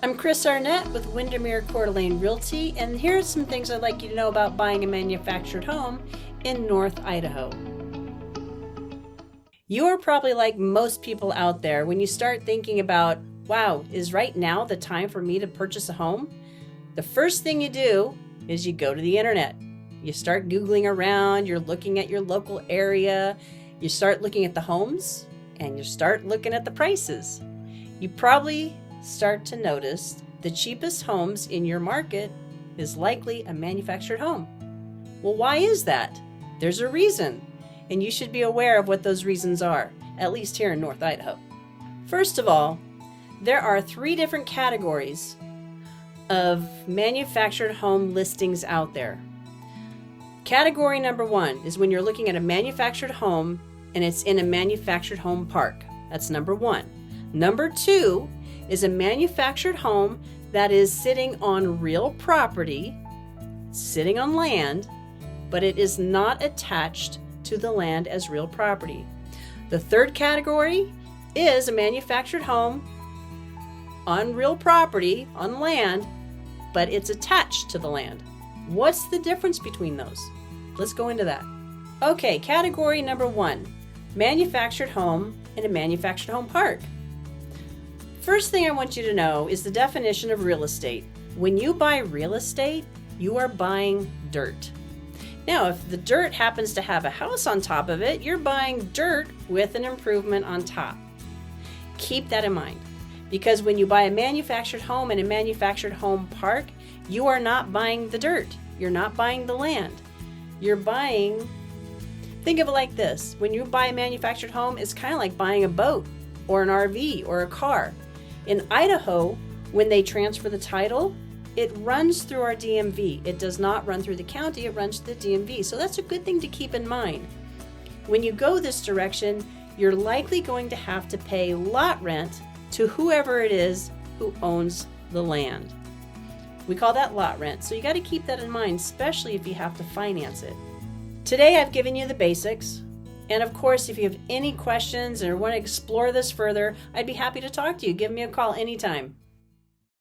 I'm Kris Arnett with Windermere CDA Realty, and here are some things I'd like you to know about buying a manufactured home in North Idaho. You are probably like most people out there when you start thinking about, wow, is right now the time for me to purchase a home? The first thing you do is you go to the internet. You start Googling around, you're looking at your local area, you start looking at the homes, and you start looking at the prices. You probably start to notice the cheapest homes in your market is likely a manufactured home. Well, why is that? There's a reason, and you should be aware of what those reasons are, at least here in North Idaho. First of all, there are 3 different categories of manufactured home listings out there. Category number 1 is when you're looking at a manufactured home and it's in a manufactured home park. That's number 1. Number 2 is a manufactured home that is sitting on real property, sitting on land, but it is not attached to the land as real property. The third category is a manufactured home on real property, on land, but it's attached to the land. What's the difference between those? Let's go into that. Okay, category number 1, manufactured home in a manufactured home park. First thing I want you to know is the definition of real estate. When you buy real estate, you are buying dirt. Now, if the dirt happens to have a house on top of it, you're buying dirt with an improvement on top. Keep that in mind, because when you buy a manufactured home in a manufactured home park, you are not buying the dirt. You're not buying the land. You're buying, think of it like this. When you buy a manufactured home, it's kind of like buying a boat or an RV or a car. In Idaho, when they transfer the title, it runs through our DMV. It does not run through the county, it runs through the DMV. So that's a good thing to keep in mind. When you go this direction, you're likely going to have to pay lot rent to whoever it is who owns the land. We call that lot rent. So you got to keep that in mind, especially if you have to finance it. Today I've given you the basics. And of course, if you have any questions or want to explore this further, I'd be happy to talk to you. Give me a call anytime.